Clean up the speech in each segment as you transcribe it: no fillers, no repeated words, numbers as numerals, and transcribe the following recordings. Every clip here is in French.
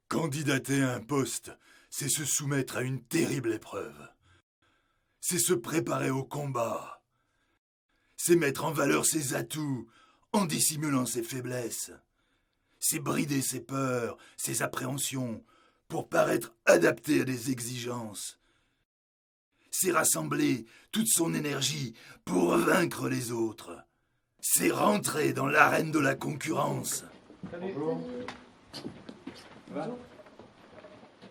Candidater à un poste, c'est se soumettre à une terrible épreuve. C'est se préparer au combat. C'est mettre en valeur ses atouts en dissimulant ses faiblesses. C'est brider ses peurs, ses appréhensions, pour paraître adapté à des exigences. C'est rassembler toute son énergie pour vaincre les autres. C'est rentrer dans l'arène de la concurrence. Bonjour. Bonjour.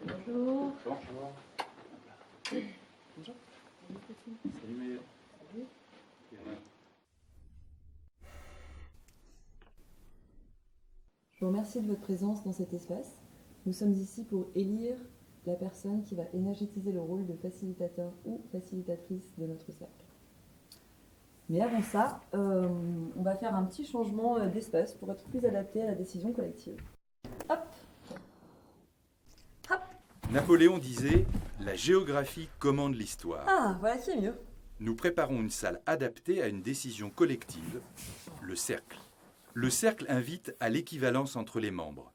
Bonjour. Bonjour. Bonjour. Salut Maëlle. Salut. Je vous remercie de votre présence dans cet espace. Nous sommes ici pour élire la personne qui va énergétiser le rôle de facilitateur ou facilitatrice de notre cercle. Mais avant ça, on va faire un petit changement d'espace pour être plus adapté à la décision collective. Hop. Hop. Napoléon disait « La géographie commande l'histoire ». Ah, voilà qui est mieux. Nous préparons une salle adaptée à une décision collective, le cercle. Le cercle invite à l'équivalence entre les membres.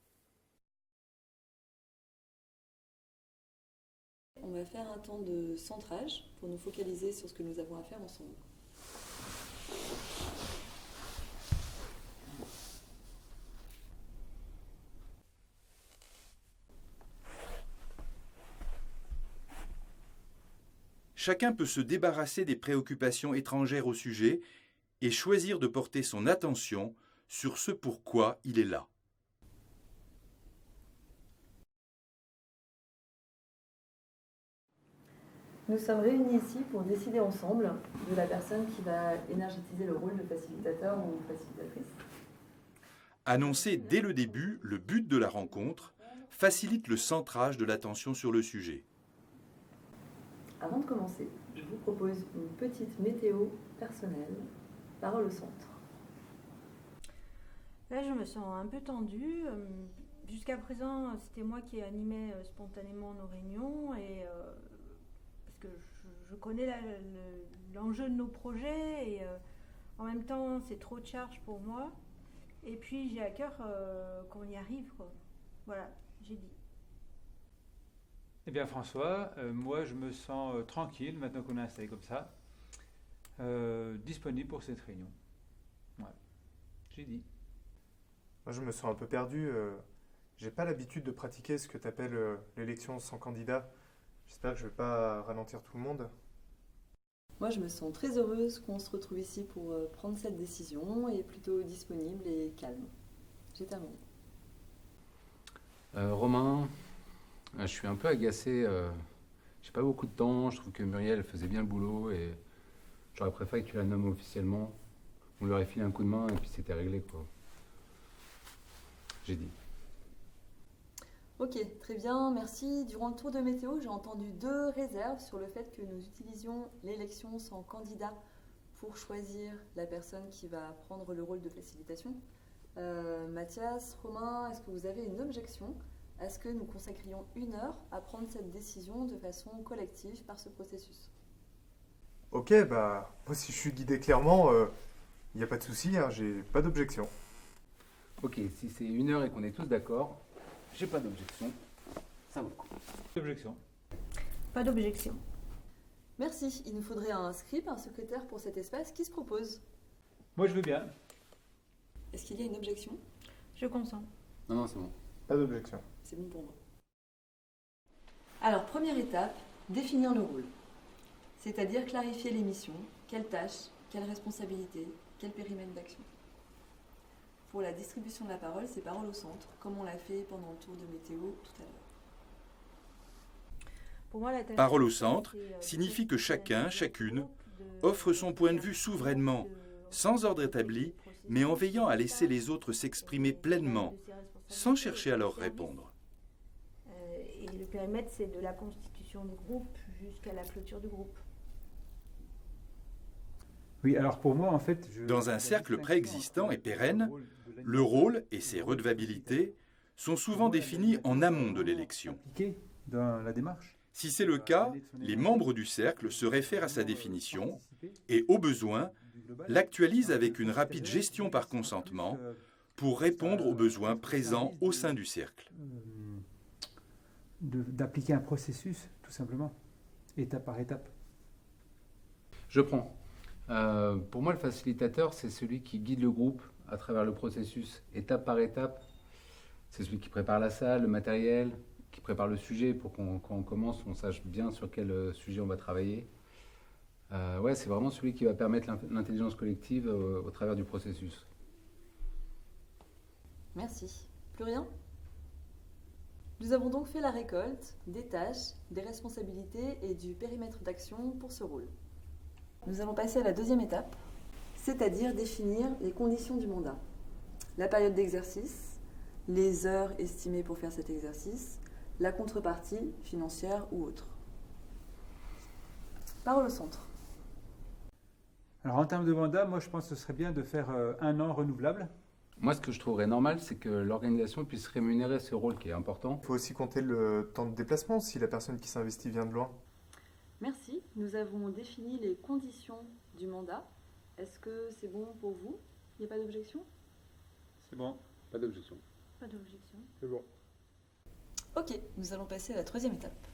On va faire un temps de centrage pour nous focaliser sur ce que nous avons à faire ensemble. Chacun peut se débarrasser des préoccupations étrangères au sujet et choisir de porter son attention sur ce pourquoi il est là. Nous sommes réunis ici pour décider ensemble de la personne qui va énergétiser le rôle de facilitateur ou facilitatrice. Annoncer dès le début le but de la rencontre facilite le centrage de l'attention sur le sujet. Avant de commencer, je vous propose une petite météo personnelle. Parole au centre. Là, je me sens un peu tendue. Jusqu'à présent, c'était moi qui animais spontanément nos réunions et parce que je connais l'enjeu de nos projets et en même temps, c'est trop de charge pour moi. Et puis, j'ai à cœur qu'on y arrive, quoi. Voilà, j'ai dit. Eh bien François, moi je me sens tranquille maintenant qu'on est installé comme ça, disponible pour cette réunion. Ouais, j'ai dit. Moi je me sens un peu perdu, j'ai pas l'habitude de pratiquer ce que tu appelles l'élection sans candidat. J'espère que je vais pas ralentir tout le monde. Moi, je me sens très heureuse qu'on se retrouve ici pour prendre cette décision et plutôt disponible et calme. J'ai terminé. Romain, je suis un peu agacé. J'ai pas beaucoup de temps. Je trouve que Muriel faisait bien le boulot et j'aurais préféré que tu la nommes officiellement. On lui aurait filé un coup de main et puis c'était réglé, quoi. J'ai dit. Ok, très bien, merci. Durant le tour de météo, j'ai entendu 2 réserves sur le fait que nous utilisions l'élection sans candidat pour choisir la personne qui va prendre le rôle de facilitation. Mathias, Romain, est-ce que vous avez une objection à ce que nous consacrions 1 heure à prendre cette décision de façon collective par ce processus? Ok, bah moi si je suis guidé clairement, il n'y a pas de souci, hein, j'ai pas d'objection. Ok, si c'est 1 heure et qu'on est tous d'accord, j'ai pas d'objection. Ça vaut le coup. Objection. Pas d'objection. Merci, il nous faudrait un script, un secrétaire pour cet espace. Qui se propose? Moi je veux bien. Est-ce qu'il y a une objection? Je consens. Non, c'est bon. Pas d'objection. C'est bon pour moi. Alors, première étape, définir le rôle. C'est-à-dire clarifier les missions, quelles tâches, quelles responsabilités, quel périmètre d'action. Pour la distribution de la parole, c'est parole au centre, comme on l'a fait pendant le tour de météo tout à l'heure. Pour moi, la tâche Parole au principale, centre c'est, signifie que chacun, chacune, de- offre son point de vue souverainement, sans ordre établi, mais en veillant à laisser les autres s'exprimer pleinement, sans chercher à leur répondre. Et le périmètre, c'est de la constitution du groupe jusqu'à la clôture du groupe. Oui, alors pour moi en fait... Dans un cercle préexistant et pérenne, le rôle et ses redevabilités sont souvent définis en amont de l'élection. Impliqué dans la démarche. Si c'est le cas, les membres du cercle se réfèrent à sa définition et, au besoin, l'actualisent avec une rapide gestion par consentement pour répondre aux besoins présents au sein du cercle. d'appliquer un processus, tout simplement, étape par étape. Je prends. Pour moi, le facilitateur, c'est celui qui guide le groupe à travers le processus, étape par étape. C'est celui qui prépare la salle, le matériel, qui prépare le sujet pour quand on commence, on sache bien sur quel sujet on va travailler. Ouais, c'est vraiment celui qui va permettre l'intelligence collective au travers du processus. Merci. Plus rien ? Nous avons donc fait la récolte des tâches, des responsabilités et du périmètre d'action pour ce rôle. Nous allons passer à la deuxième étape, c'est-à-dire définir les conditions du mandat. La période d'exercice, les heures estimées pour faire cet exercice, la contrepartie financière ou autre. Parole au centre. Alors en termes de mandat, moi je pense que ce serait bien de faire 1 an renouvelable. Moi, ce que je trouverais normal, c'est que l'organisation puisse rémunérer ce rôle qui est important. Il faut aussi compter le temps de déplacement si la personne qui s'investit vient de loin. Merci. Nous avons défini les conditions du mandat. Est-ce que c'est bon pour vous ? Il n'y a pas d'objection ? C'est bon. Pas d'objection. Pas d'objection. C'est bon. Ok, nous allons passer à la troisième étape.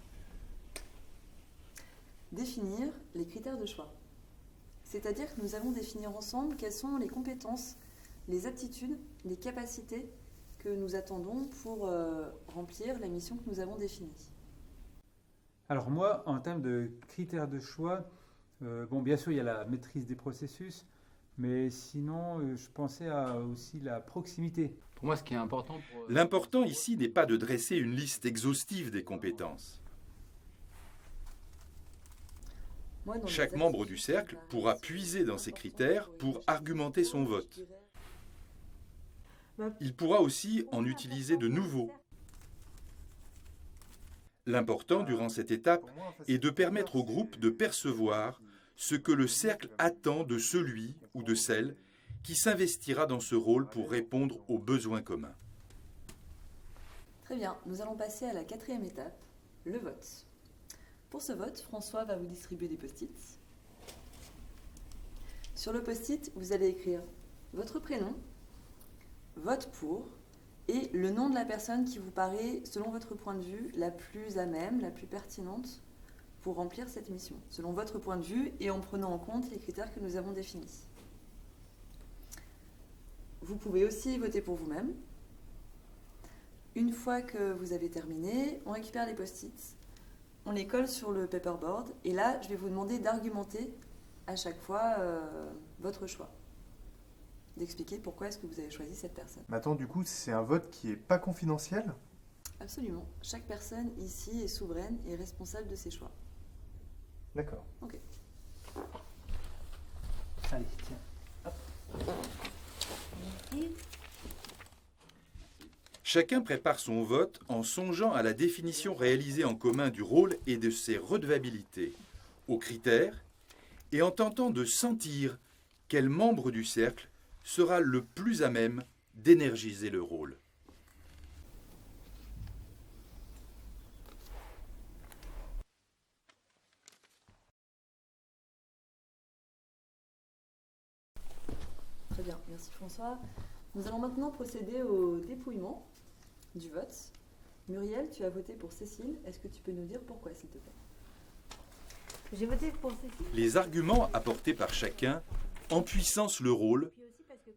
Définir les critères de choix. C'est-à-dire que nous allons définir ensemble quelles sont les compétences, les aptitudes, les capacités que nous attendons pour remplir la mission que nous avons définie. Alors moi, en termes de critères de choix, bon, bien sûr, il y a la maîtrise des processus, mais sinon, je pensais à aussi la proximité. Pour moi, ce qui est important... L'important ici n'est pas de dresser une liste exhaustive des compétences. Moi, dans Chaque les membre aptitudes, du cercle pourra puiser dans ces critères pour argumenter son vote. Il pourra aussi en utiliser de nouveaux. L'important durant cette étape est de permettre au groupe de percevoir ce que le cercle attend de celui ou de celle qui s'investira dans ce rôle pour répondre aux besoins communs. Très bien, nous allons passer à la quatrième étape, le vote. Pour ce vote, François va vous distribuer des post-it. Sur le post-it, vous allez écrire votre prénom, vote pour, et le nom de la personne qui vous paraît, selon votre point de vue, la plus à même, la plus pertinente pour remplir cette mission, selon votre point de vue et en prenant en compte les critères que nous avons définis. Vous pouvez aussi voter pour vous-même. Une fois que vous avez terminé, on récupère les post-it, on les colle sur le paperboard, et là, je vais vous demander d'argumenter à chaque fois votre choix. D'expliquer pourquoi est-ce que vous avez choisi cette personne. Mais attends, du coup, c'est un vote qui n'est pas confidentiel ? Absolument. Chaque personne ici est souveraine et responsable de ses choix. D'accord. Ok. Allez, tiens. Chacun prépare son vote en songeant à la définition réalisée en commun du rôle et de ses redevabilités, aux critères, et en tentant de sentir quel membre du cercle sera le plus à même d'énergiser le rôle. Très bien, merci François. Nous allons maintenant procéder au dépouillement du vote. Muriel, tu as voté pour Cécile. Est-ce que tu peux nous dire pourquoi, s'il te plaît ? J'ai voté pour Cécile. Les arguments apportés par chacun empuissance le rôle,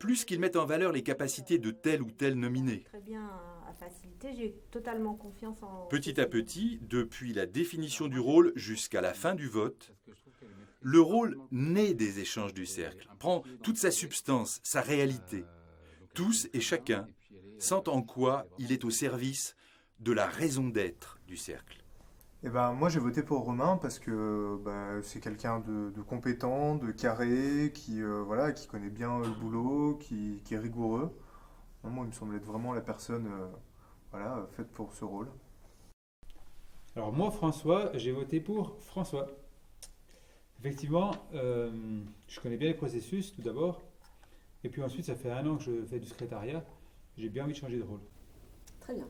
plus qu'ils mettent en valeur les capacités de tel ou tel nominé. Très bien à faciliter, j'ai totalement confiance en... Petit à petit, depuis la définition du rôle jusqu'à la fin du vote, le rôle naît des échanges du cercle, prend toute sa substance, sa réalité. Tous et chacun sentent en quoi il est au service de la raison d'être du cercle. Eh ben, moi, j'ai voté pour Romain parce que c'est quelqu'un de compétent, de carré, qui connaît bien le boulot, qui est rigoureux. Moi, il me semble être vraiment la personne faite pour ce rôle. Alors moi, François, j'ai voté pour François. Effectivement, je connais bien les processus tout d'abord. Et puis ensuite, ça fait 1 an que je fais du secrétariat. J'ai bien envie de changer de rôle. Très bien.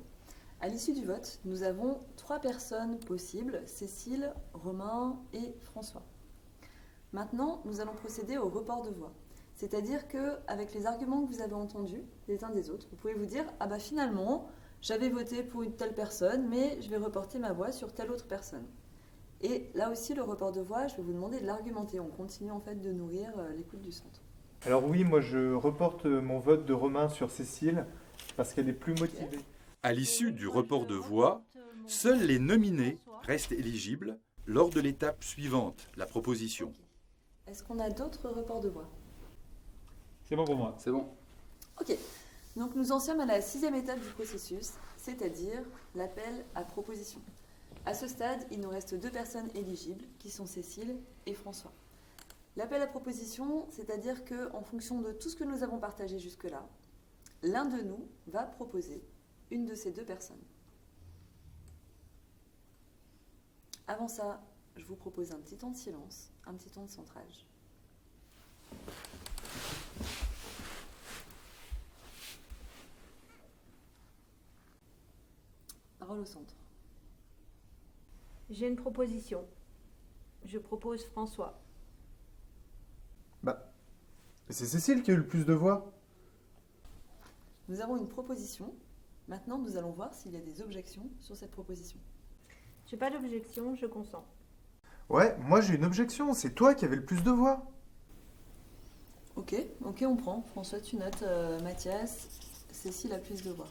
À l'issue du vote, nous avons 3 personnes possibles, Cécile, Romain et François. Maintenant, nous allons procéder au report de voix. C'est-à-dire qu'avec les arguments que vous avez entendus les uns des autres, vous pouvez vous dire « Ah bah finalement, j'avais voté pour une telle personne, mais je vais reporter ma voix sur telle autre personne. Et là aussi, le report de voix, je vais vous demander de l'argumenter. On continue en fait de nourrir l'écoute du centre. Alors oui, moi je reporte mon vote de Romain sur Cécile parce qu'elle est plus motivée. À l'issue du report de voix, seuls les nominés restent éligibles lors de l'étape suivante, la proposition. Est-ce qu'on a d'autres reports de voix? C'est bon pour moi. C'est bon. Ok, donc nous en sommes à la 6e étape du processus, c'est-à-dire l'appel à proposition. À ce stade, il nous reste 2 personnes éligibles, qui sont Cécile et François. L'appel à proposition, c'est-à-dire qu'en fonction de tout ce que nous avons partagé jusque-là, l'un de nous va proposer une de ces 2 personnes. Avant ça, je vous propose un petit temps de silence, un petit temps de centrage. Parole au centre. J'ai une proposition. Je propose François. Bah, c'est Cécile qui a eu le plus de voix. Nous avons une proposition. Maintenant, nous allons voir s'il y a des objections sur cette proposition. J'ai pas d'objection, je consens. Ouais, moi j'ai une objection, c'est toi qui avais le plus de voix. Ok, on prend. François, tu notes. Mathias, Cécile a plus de voix.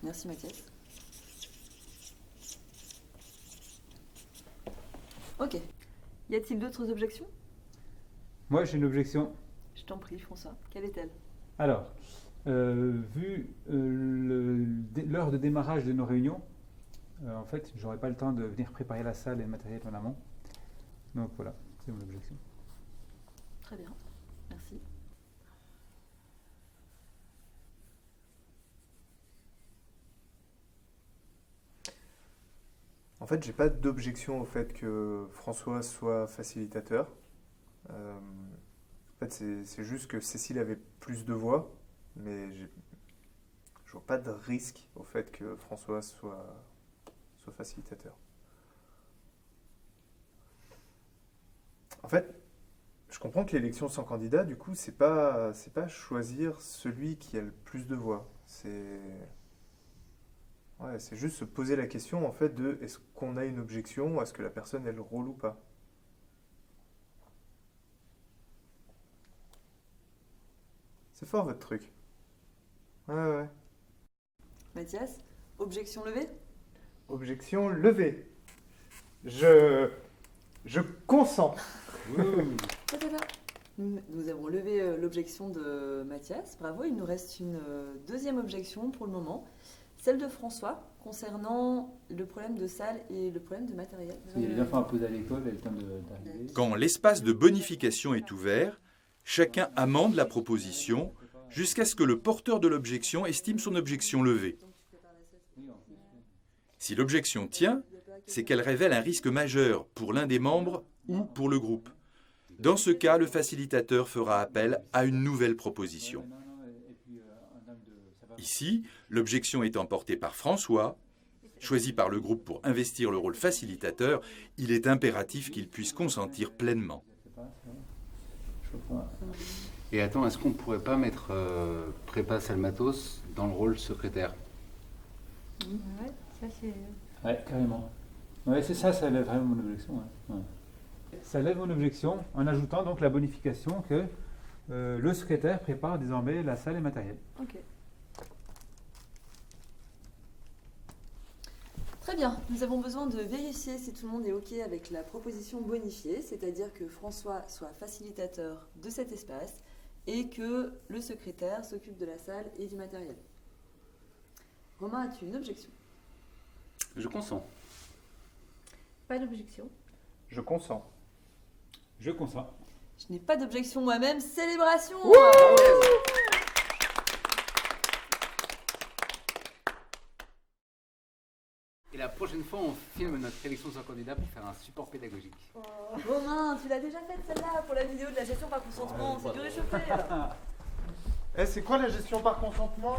Merci Mathias. Ok. Y a-t-il d'autres objections? Moi, j'ai une objection. Je t'en prie, François. Quelle est-elle? Alors, vu l'heure de démarrage de nos réunions, en fait, j'aurais pas le temps de venir préparer la salle et le matériel en amont. Donc voilà, c'est mon objection. Très bien. Merci. En fait, j'ai pas d'objection au fait que François soit facilitateur. En fait, c'est juste que Cécile avait plus de voix, mais je vois pas de risque au fait que François soit facilitateur. En fait, je comprends que l'élection sans candidat, du coup, c'est pas choisir celui qui a le plus de voix. C'est juste se poser la question en fait de est-ce qu'on a une objection à ce que la personne ait le rôle ou pas. C'est fort votre truc. Ouais. Mathias, objection levée? Objection levée. Je consens. Nous avons levé l'objection de Mathias. Bravo, il nous reste une deuxième objection pour le moment. Celle de François, concernant le problème de salle et le problème de matériel. Il y a les enfants à poser à l'école et le temps d'arriver. Quand l'espace de bonification est ouvert, chacun amende la proposition jusqu'à ce que le porteur de l'objection estime son objection levée. Si l'objection tient, c'est qu'elle révèle un risque majeur pour l'un des membres ou pour le groupe. Dans ce cas, le facilitateur fera appel à une nouvelle proposition. Ici, l'objection étant portée par François, choisi par le groupe pour investir le rôle facilitateur, il est impératif qu'il puisse consentir pleinement. Et attends, est-ce qu'on ne pourrait pas mettre Prépa Salmatos dans le rôle secrétaire? Ouais, ça c'est... Ouais, carrément. Ouais, c'est ça, ça lève vraiment mon objection. Ouais. Ça lève mon objection en ajoutant donc la bonification que le secrétaire prépare désormais la salle et le matériel. Ok. Très bien, nous avons besoin de vérifier si tout le monde est OK avec la proposition bonifiée, c'est-à-dire que François soit facilitateur de cet espace et que le secrétaire s'occupe de la salle et du matériel. Romain, as-tu une objection? Je consens. Pas d'objection. Je consens. Je consens. Je n'ai pas d'objection moi-même, célébration! Et la prochaine fois, on filme notre élection sans candidat pour faire un support pédagogique. Romain, tu l'as déjà faite celle-là pour la vidéo de la gestion par consentement, c'est du réchauffé. C'est quoi la gestion par consentement?